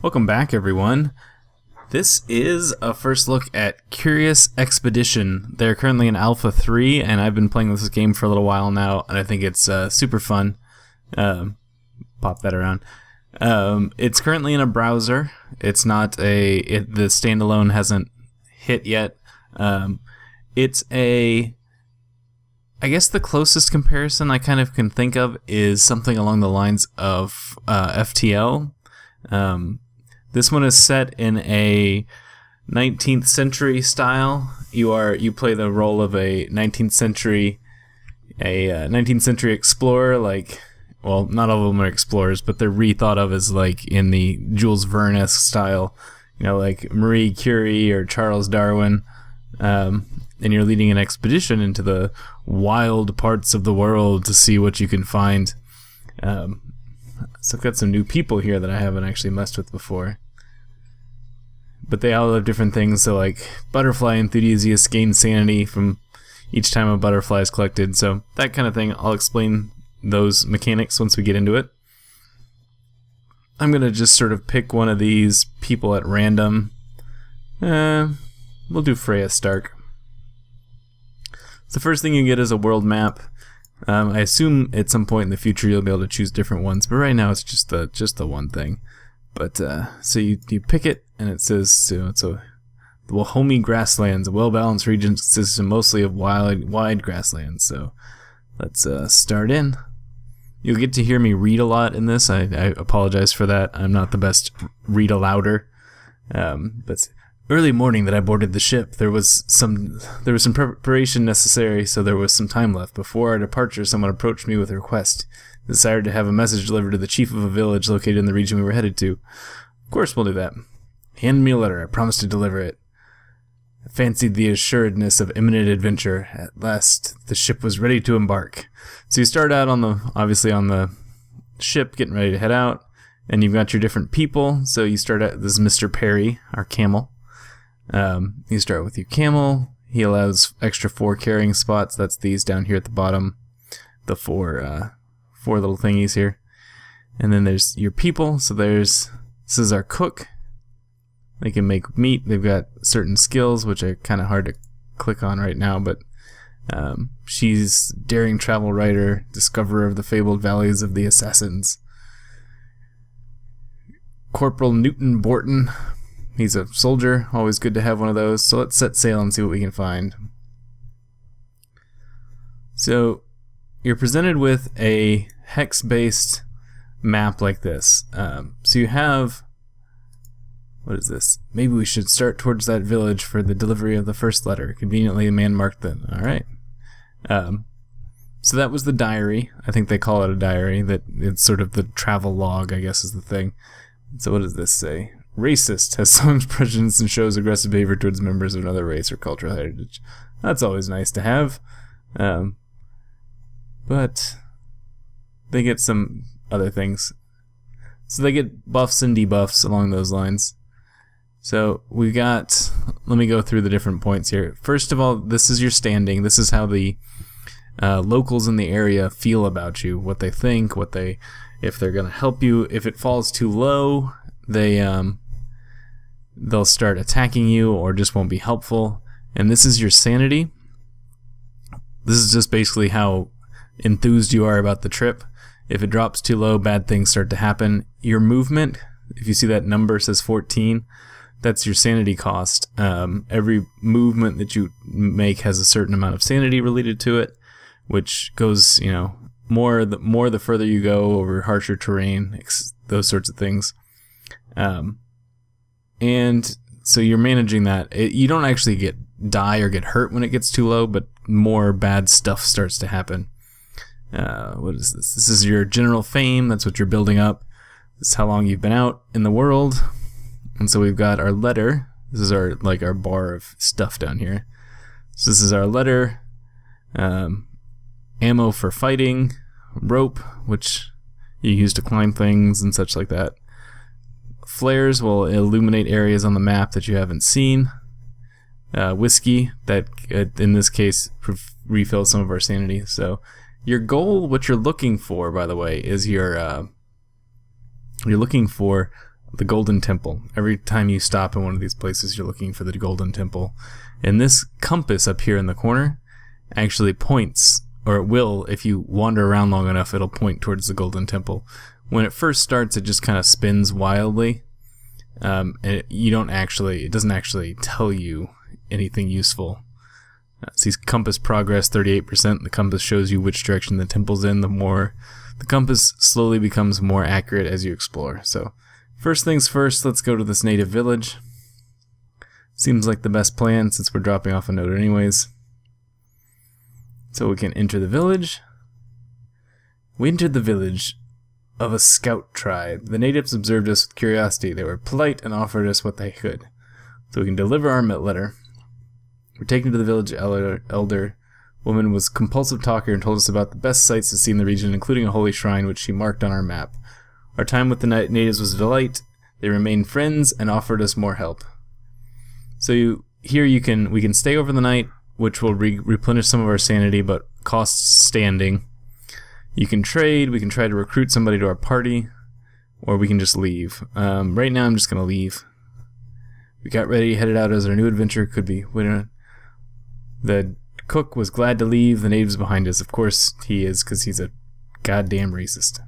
Welcome back, everyone. This is a first look at Curious Expedition. They're currently in Alpha 3, and I've been playing this game for a little while now, and I think it's super fun. Pop that around. It's currently in a browser. It's not the standalone hasn't hit yet. It's I guess the closest comparison I kind of can think of is something along the lines of FTL. This one is set in a 19th century style. You play the role of a 19th century explorer. Well, not all of them are explorers, but they're rethought of as like in the Jules Verne-esque style. Like Marie Curie or Charles Darwin. And you're leading an expedition into the wild parts of the world to see what you can find. So I've got some new people here that I haven't actually messed with before. But they all have different things, so like butterfly enthusiasts gain sanity from each time a butterfly is collected, so that kind of thing. I'll explain those mechanics once we get into it. I'm going to just sort of pick one of these people at random. We'll do Freya Stark. So the first thing you get is a world map. I assume at some point in the future you'll be able to choose different ones, but right now it's just the one thing. But so you pick it, and it says it's the Wahomey grasslands, a well-balanced region consisting mostly of wide grasslands. So let's start in. You'll get to hear me read a lot in this. I apologize for that. I'm not the best read-alouder. But early morning that I boarded the ship, there was some preparation necessary, so there was some time left. Before our departure, someone approached me with a request. They desired to have a message delivered to the chief of a village located in the region we were headed to. Of course, we'll do that. He handed me a letter. I promised to deliver it. I fancied the assuredness of imminent adventure. At last, the ship was ready to embark. So you start out on the ship, getting ready to head out, and you've got your different people. So you start out. This is Mr. Perry, our camel. You start with your camel. He allows extra 4 carrying spots. That's these down here at the bottom. The four little thingies here. And then there's your people. So this is our cook. They can make meat. They've got certain skills, which are kind of hard to click on right now, but she's daring travel writer, discoverer of the fabled valleys of the assassins. Corporal Newton Borton. He's a soldier, always good to have one of those. So let's set sail and see what we can find. So you're presented with a hex-based map like this. So you have, what is this? Maybe we should start towards that village for the delivery of the first letter. Conveniently, a man marked them. All right. So that was the diary. I think they call it a diary. That it's sort of the travel log, I guess, is the thing. So what does this say? Racist, has strong prejudice and shows aggressive behavior towards members of another race or cultural heritage. That's always nice to have. But they get some other things. So they get buffs and debuffs along those lines. So we got, let me go through the different points here. First of all, this is your standing. This is how the locals in the area feel about you, what they think, if they're going to help you. If it falls too low, they'll start attacking you or just won't be helpful. And this is your sanity. This is just basically how enthused you are about the trip. If it drops too low, bad things start to happen. Your movement, if you see that number says 14, that's your sanity cost. Every movement that you make has a certain amount of sanity related to it, which goes, more the further you go over harsher terrain, those sorts of things. And so you're managing that. You don't actually die or get hurt when it gets too low, but more bad stuff starts to happen. What is this? This is your general fame. That's what you're building up. This is how long you've been out in the world. And so we've got our letter. This is our bar of stuff down here. So this is our letter. Ammo for fighting. Rope, which you use to climb things and such like that. Flares will illuminate areas on the map that you haven't seen. Whiskey, that in this case refills some of our sanity. So your goal, what you're looking for, by the way, is you're looking for the Golden Temple. Every time you stop in one of these places, you're looking for the Golden Temple. And this compass up here in the corner actually points, or it will, if you wander around long enough, it'll point towards the Golden Temple. When it first starts, it just kind of spins wildly. And it doesn't actually tell you anything useful. See compass progress 38%. The compass shows you which direction the temple's in. The compass slowly becomes more accurate as you explore. So first things first, let's go to this native village. Seems like the best plan since we're dropping off a note anyways. So we can enter the village. We entered the village of a scout tribe. The natives observed us with curiosity. They were polite and offered us what they could. So we can deliver our letter. We're taken to the village elder. Woman was compulsive talker and told us about the best sights to see in the region, including a holy shrine which she marked on our map. Our time with the natives was a delight. They remained friends and offered us more help. So we can stay over the night, which will replenish some of our sanity, but costs standing. You can trade. We can try to recruit somebody to our party, or we can just leave. Right now, I'm just gonna leave. We got ready, headed out as our new adventure could be. The cook was glad to leave the natives behind us. Of course he is, because he's a goddamn racist.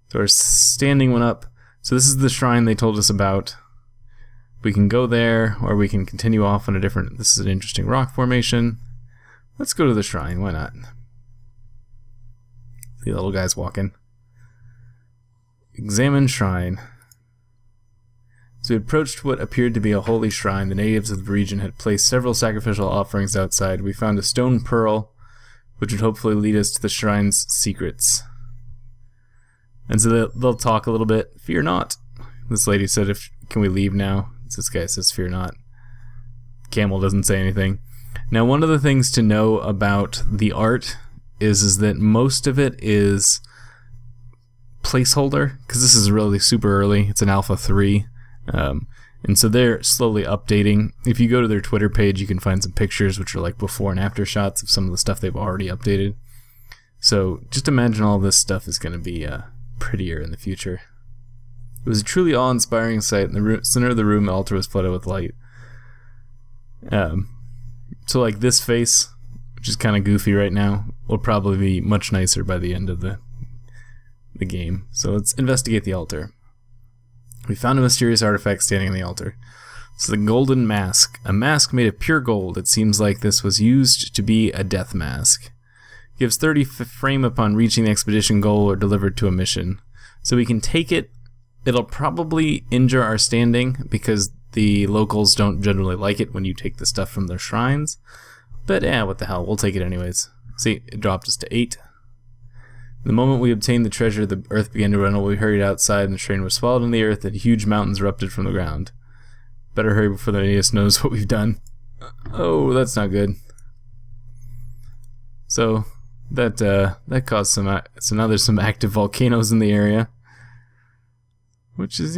So our standing went up. So this is the shrine they told us about. We can go there, or we can continue off on a different... This is an interesting rock formation. Let's go to the shrine. Why not? The little guy's walking. Examine shrine. As we approached what appeared to be a holy shrine, the natives of the region had placed several sacrificial offerings outside. We found a stone pearl, which would hopefully lead us to the shrine's secrets. And so they'll talk a little bit. Fear not. This lady said, can we leave now? This guy says, fear not. Camel doesn't say anything. Now, one of the things to know about the art is that most of it is placeholder, because this is really super early. It's an alpha 3. And so they're slowly updating. If you go to their Twitter page, you can find some pictures which are like before and after shots of some of the stuff they've already updated. So just imagine all this stuff is going to be prettier in the future. It was a truly awe-inspiring sight. In the center of the room, the altar was flooded with light. So like this face, which is kind of goofy right now, will probably be much nicer by the end of the game. So let's investigate the altar. We found a mysterious artifact standing on the altar. It's the golden mask. A mask made of pure gold. It seems like this was used to be a death mask. It gives 30 frame upon reaching the expedition goal or delivered to a mission. So we can take it. It'll probably injure our standing because the locals don't generally like it when you take the stuff from their shrines. But what the hell, we'll take it anyways. See, it dropped us to 8. The moment we obtained the treasure, the earth began to rumble. We hurried outside, and the train was swallowed in the earth, and huge mountains erupted from the ground. Better hurry before the natives knows what we've done. Oh, that's not good. So that caused some. So now there's some active volcanoes in the area, which is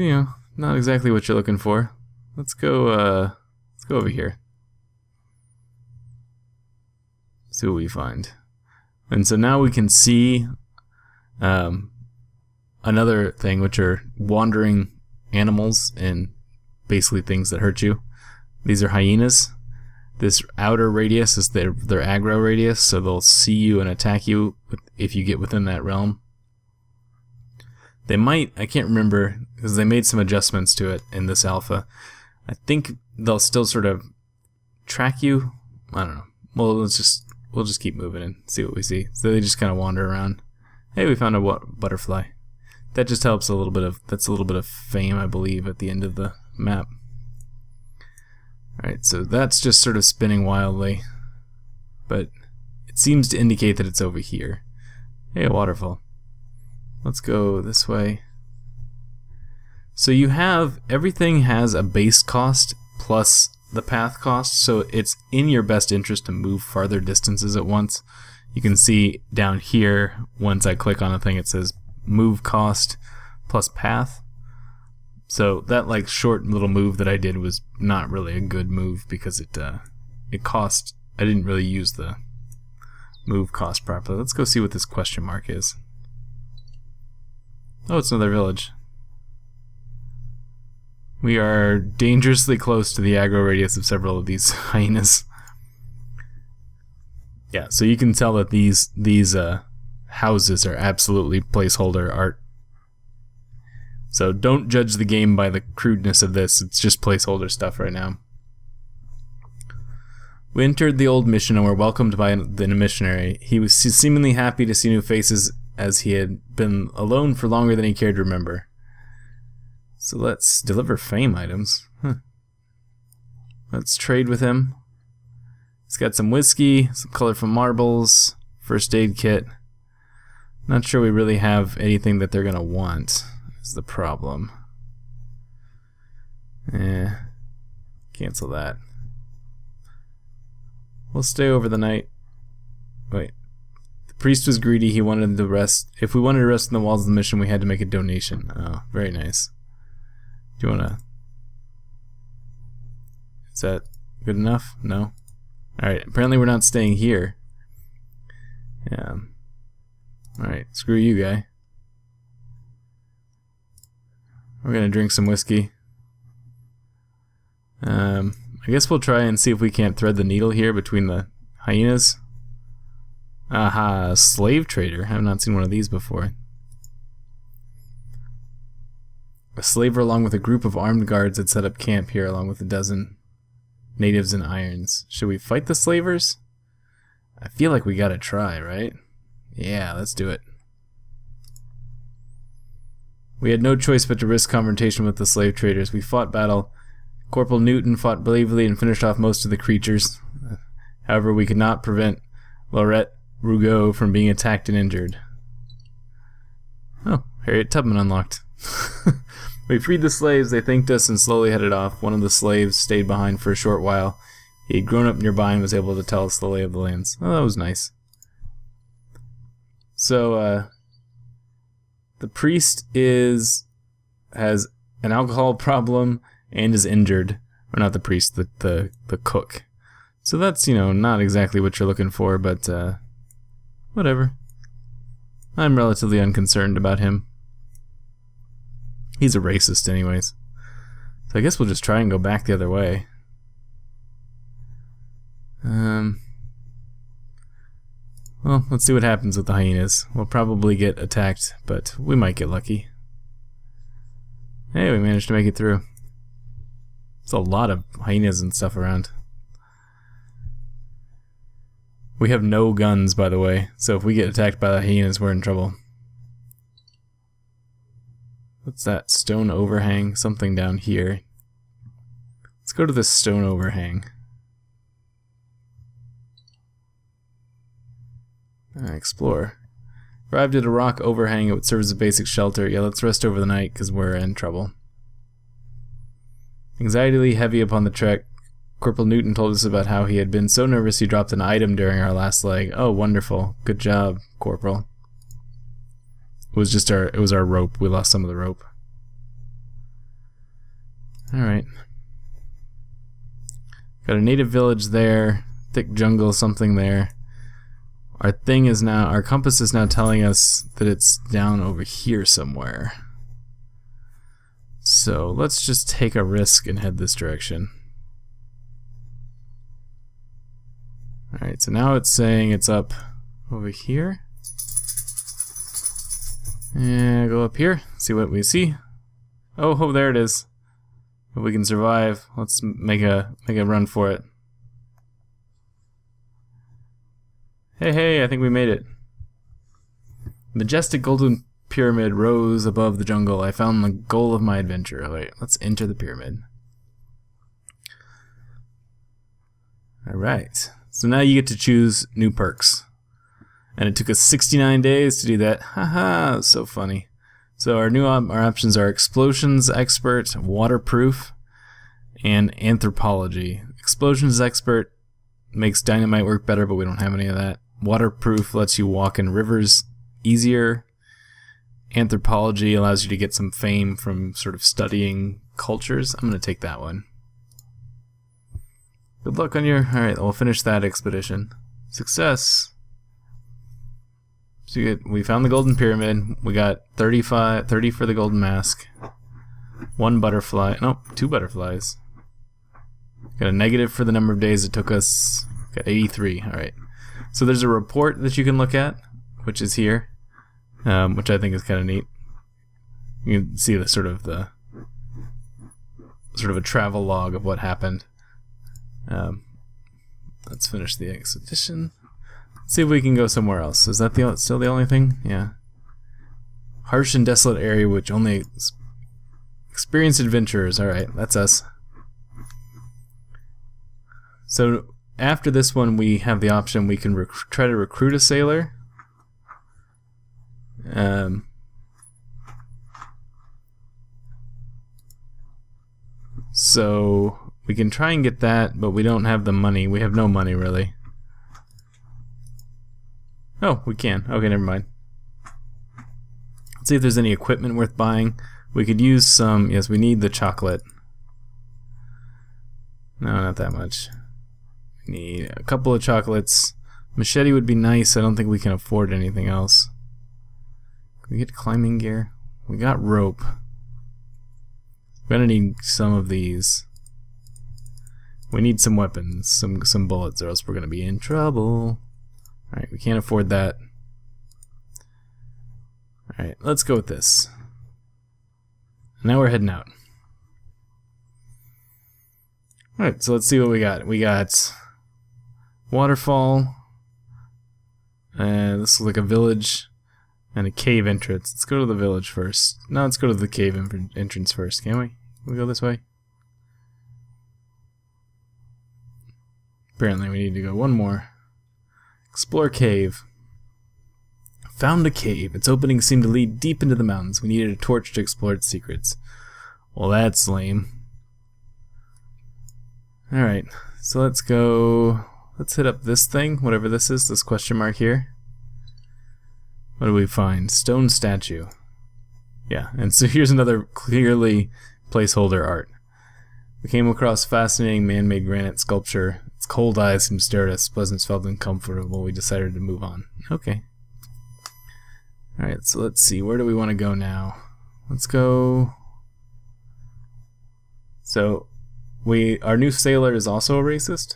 not exactly what you're looking for. Let's go over here. See what we find. And so now we can see another thing, which are wandering animals and basically things that hurt you. These are hyenas. This outer radius is their aggro radius, so they'll see you and attack you if you get within that realm. They might, I can't remember, because they made some adjustments to it in this alpha. I think they'll still sort of track you. I don't know. Well, we'll just keep moving and see what we see. So they just kind of wander around. Hey, we found a butterfly. That just helps that's a little bit of fame, I believe, at the end of the map. Alright, so that's just sort of spinning wildly. But it seems to indicate that it's over here. Hey, a waterfall. Let's go this way. So everything has a base cost plus the path cost, so it's in your best interest to move farther distances at once. You can see down here, once I click on a thing, it says move cost plus path. So that short little move that I did was not really a good move because it cost. I didn't really use the move cost properly. Let's go see what this question mark is. Oh, it's another village. We are dangerously close to the aggro radius of several of these hyenas. Yeah, so you can tell that these houses are absolutely placeholder art. So don't judge the game by the crudeness of this. It's just placeholder stuff right now. We entered the old mission and were welcomed by the missionary. He was seemingly happy to see new faces, as he had been alone for longer than he cared to remember. So let's deliver fame items. Let's trade with him. He's got some whiskey, some colorful marbles, first aid kit. Not sure we really have anything that they're gonna want, is the problem. Cancel that. We'll stay over the night. Wait. The priest was greedy. He wanted the rest. If we wanted to rest in the walls of the mission, we had to make a donation. Oh, very nice. Do you wanna... Is that good enough? No? Alright, apparently we're not staying here. Yeah. Alright, screw you, guy. We're gonna drink some whiskey. I guess we'll try and see if we can't thread the needle here between the hyenas. Aha, slave trader. I have not seen one of these before. A slaver along with a group of armed guards had set up camp here along with a dozen natives in irons. Should we fight the slavers? I feel like we gotta try, right? Yeah, let's do it. We had no choice but to risk confrontation with the slave traders. We fought battle. Corporal Newton fought bravely and finished off most of the creatures. However, we could not prevent Laurette Rougeau from being attacked and injured. Oh, Harriet Tubman unlocked. We freed the slaves, they thanked us and slowly headed off. One of the slaves stayed behind for a short while. He had grown up nearby and was able to tell us the lay of the lands. Oh, that was nice. So, the priest has an alcohol problem and is injured. Or not the priest, the cook. So that's, you know, not exactly what you're looking for, but, whatever. I'm relatively unconcerned about him. He's a racist anyways. So I guess we'll just try and go back the other way. Well, let's see what happens with the hyenas. We'll probably get attacked, but we might get lucky. Hey, we managed to make it through. There's a lot of hyenas and stuff around. We have no guns, by the way, so if we get attacked by the hyenas, we're in trouble. What's that? Stone overhang? Something down here. Let's go to this stone overhang. Explore. Arrived at a rock overhang. It would serve as a basic shelter. Yeah, let's rest over the night because we're in trouble. Anxiety heavy upon the trek. Corporal Newton told us about how he had been so nervous he dropped an item during our last leg. Oh, wonderful. Good job, Corporal. It was our rope. We lost some of the rope. Alright. Got a native village there. Thick jungle, something there. Our compass is now telling us that it's down over here somewhere. So let's just take a risk and head this direction. Alright, so now it's saying it's up over here. Yeah, go up here, see what we see. Oh, there it is. If we can survive, let's make a run for it. Hey, I think we made it. Majestic golden pyramid rose above the jungle. I found the goal of my adventure. Oh, wait, let's enter the pyramid. Alright, so now you get to choose new perks. And it took us 69 days to do that. Haha, so funny. So our our options are Explosions Expert, Waterproof, and Anthropology. Explosions Expert makes dynamite work better, but we don't have any of that. Waterproof lets you walk in rivers easier. Anthropology allows you to get some fame from sort of studying cultures. I'm going to take that one. Good luck on your... Alright, we'll finish that expedition. Success! So we found the golden pyramid. We got 30 for the golden mask. 1 butterfly. Nope, 2 butterflies. Got a negative for the number of days it took us. Got 83. Alright. So there's a report that you can look at, which is here, which I think is kind of neat. You can see the sort of a travel log of what happened. Let's finish the expedition. Let's see if we can go somewhere else. Is that still the only thing? Yeah. Harsh and desolate area which only experienced adventurers. Alright, that's us. So after this one we have the option we can try to recruit a sailor. So we can try and get that, but we don't have the money. We have no money really. Oh, we can. Okay, never mind. Let's see if there's any equipment worth buying. We could use some. Yes, we need the chocolate. No, not that much. We need a couple of chocolates. Machete would be nice. I don't think we can afford anything else. Can we get climbing gear? We got rope. We're gonna need some of these. We need some weapons, some bullets, or else we're gonna be in trouble. Alright, we can't afford that. Alright, let's go with this. Now we're heading out. Alright, so let's see what we got. We got waterfall. This looks like a village and a cave entrance. Let's go to the village first. No, let's go to the cave entrance first, can we? Can we go this way? Apparently we need to go one more. Explore cave. Found a cave. Its opening seemed to lead deep into the mountains. We needed a torch to explore its secrets. Well, that's lame. Alright, so let's go. Let's hit up this thing, whatever this is, this question mark here. What do we find? Stone statue. Yeah, and so here's another clearly placeholder art. We came across fascinating man-made granite sculpture. Its cold eyes seemed to stare at us. Pleasance felt uncomfortable. We decided to move on. Okay. Alright, so let's see. Where do we want to go now? Let's go. So, our new sailor is also a racist?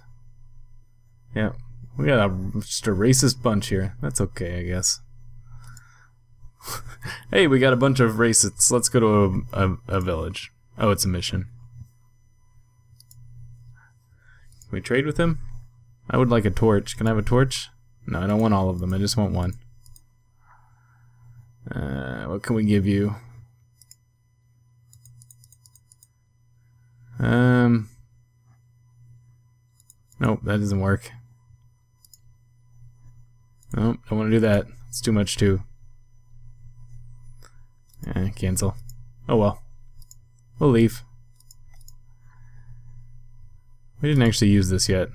Yeah. We got just a racist bunch here. That's okay, I guess. Hey, we got a bunch of racists. Let's go to a village. Oh, it's a mission. Can we trade with him? I would like a torch. Can I have a torch? No, I don't want all of them. I just want one. What can we give you? Nope, that doesn't work. Nope, don't want to do that. It's too much too. Cancel. Oh well. We'll leave. We didn't actually use this yet.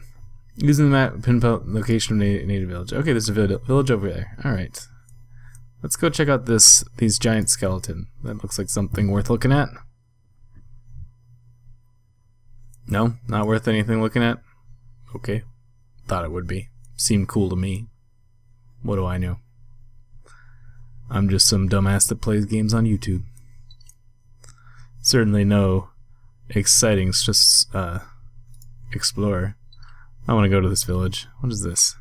Using the map, pinpoint location of native village. Okay, there's a village over there. Alright. Let's go check out these giant skeleton. That looks like something worth looking at. No? Not worth anything looking at? Okay. Thought it would be. Seemed cool to me. What do I know? I'm just some dumbass that plays games on YouTube. Certainly no exciting explorer. I want to go to this village. What is this?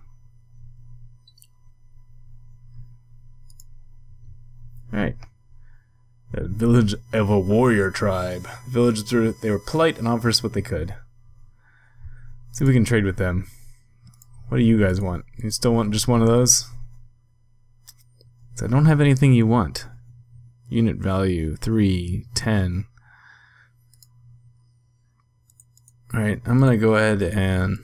Alright. The village of a warrior tribe. Villagers, they were polite and offered us what they could. See if we can trade with them. What do you guys want? You still want just one of those? I don't have anything you want. Unit value 3, 10. Alright, I'm gonna go ahead and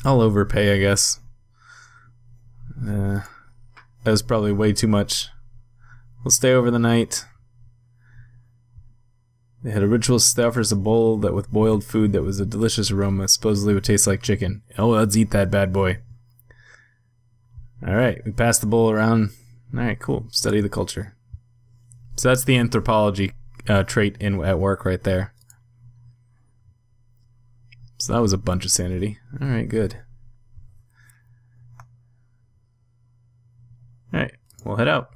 I'll overpay, I guess. That was probably way too much. We'll stay over the night. They had a ritual. They offered us a bowl with boiled food that was a delicious aroma. Supposedly would taste like chicken. Oh, let's eat that bad boy. Alright, we passed the bowl around. Alright, cool. Study the culture. So that's the anthropology trait at work right there. So that was a bunch of sanity. Alright, good. Alright, we'll head out.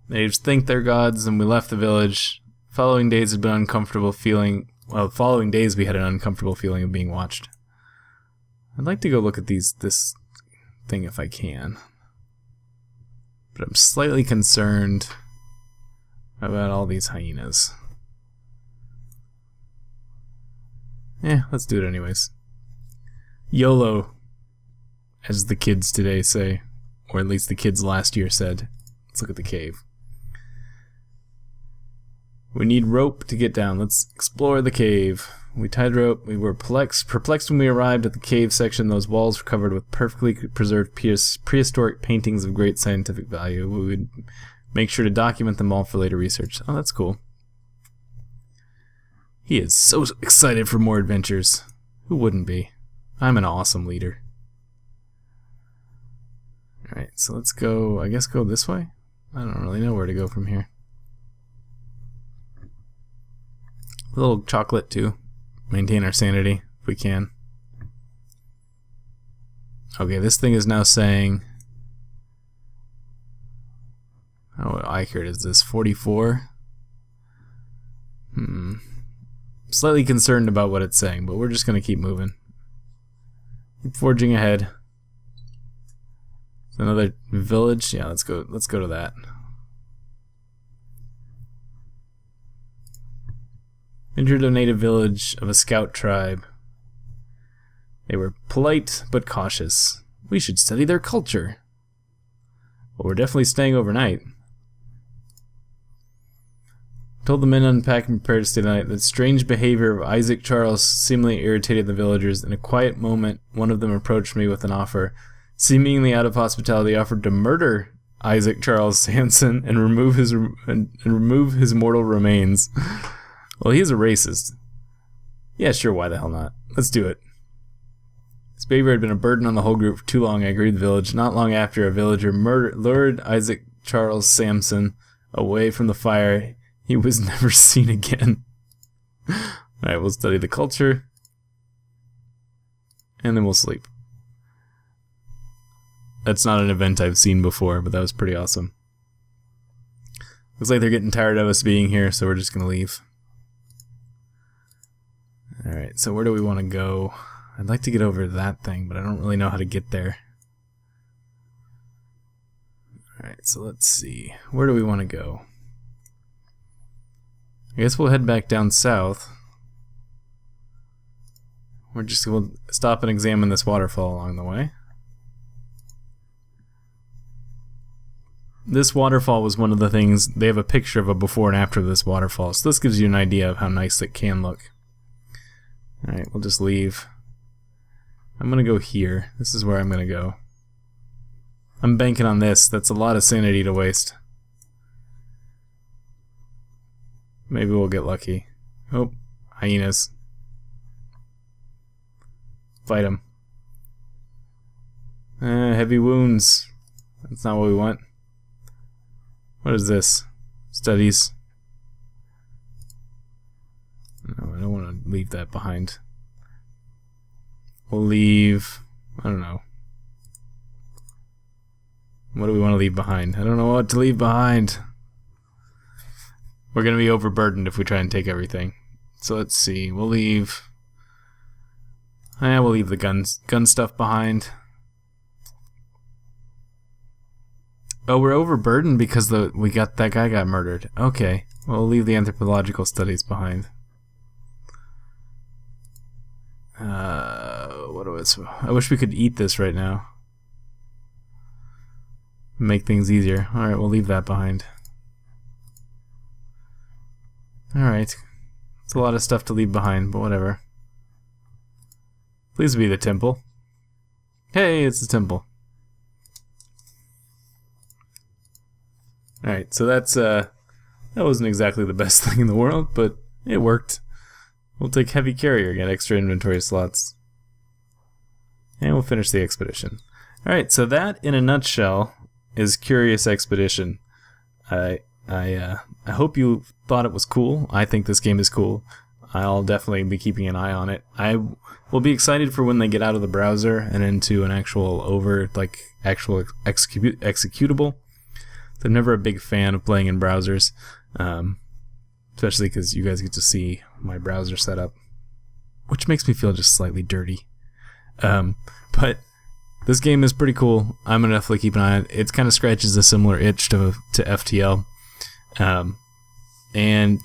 They just think they're gods, and we left the village. Following days had been uncomfortable feeling... Well, following days we had an uncomfortable feeling of being watched. I'd like to go look at this thing if I can. But I'm slightly concerned about all these hyenas. Let's do it anyways. YOLO, as the kids today say. Or at least the kids last year said. Let's look at the cave. We need rope to get down. Let's explore the cave. We tied rope. We were perplexed when we arrived at the cave section. Those walls were covered with perfectly preserved prehistoric paintings of great scientific value. We would make sure to document them all for later research. Oh, that's cool. He is so excited for more adventures. Who wouldn't be? I'm an awesome leader. Alright, so let's go, I guess go this way? I don't really know where to go from here. A little chocolate too. Maintain our sanity if we can. Okay, this thing is now saying... How accurate is this? 44? Slightly concerned about what it's saying, but we're just gonna keep moving. Keep forging ahead. Another village? Yeah, let's go to that. Entered a native village of a scout tribe. They were polite but cautious. We should study their culture. Well, we're definitely staying overnight. Told the men to unpack and prepare to stay the night. The strange behavior of Isaac Charles seemingly irritated the villagers. In a quiet moment, one of them approached me with an offer. Seemingly out of hospitality, offered to murder Isaac Charles Sanson and remove his mortal remains. Well, he's a racist. Yeah, sure, why the hell not? Let's do it. This behavior had been a burden on the whole group for too long, I agreed with the village. Not long after, a villager lured Isaac Charles Samson away from the fire. He was never seen again. Alright, we'll study the culture. And then we'll sleep. That's not an event I've seen before, but that was pretty awesome. Looks like they're getting tired of us being here, so we're just gonna leave. Alright, so where do we want to go? I'd like to get over to that thing, but I don't really know how to get there. Alright, so let's see. Where do we want to go? I guess we'll head back down south. We'll stop and examine this waterfall along the way. This waterfall was one of the things, they have a picture of a before and after of this waterfall, so this gives you an idea of how nice it can look. Alright, we'll just leave. I'm gonna go here. This is where I'm gonna go. I'm banking on this. That's a lot of sanity to waste. Maybe we'll get lucky. Oh, hyenas. Fight them. Heavy wounds. That's not what we want. What is this? Studies. No, I don't want to leave that behind. We'll leave... I don't know. What do we want to leave behind? I don't know what to leave behind. We're going to be overburdened if we try and take everything. So let's see. We'll leave... we'll leave the gun stuff behind. Oh, we're overburdened because that guy got murdered. Okay. We'll leave the anthropological studies behind. I wish we could eat this right now. Make things easier. Alright, we'll leave that behind. Alright. It's a lot of stuff to leave behind, but whatever. Please be the temple. Hey, it's the temple. Alright, so that wasn't exactly the best thing in the world, but it worked. We'll take heavy carrier, get extra inventory slots. And we'll finish the expedition. Alright, so that, in a nutshell, is Curious Expedition. I hope you thought it was cool. I think this game is cool. I'll definitely be keeping an eye on it. I will be excited for when they get out of the browser and into an actual executable. I'm never a big fan of playing in browsers, especially because you guys get to see my browser setup, which makes me feel just slightly dirty. But this game is pretty cool. I'm gonna definitely keep an eye on it. It kind of scratches a similar itch to FTL. And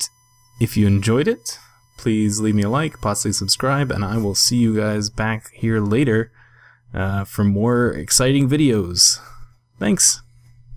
if you enjoyed it, please leave me a like, possibly subscribe, and I will see you guys back here later for more exciting videos. Thanks.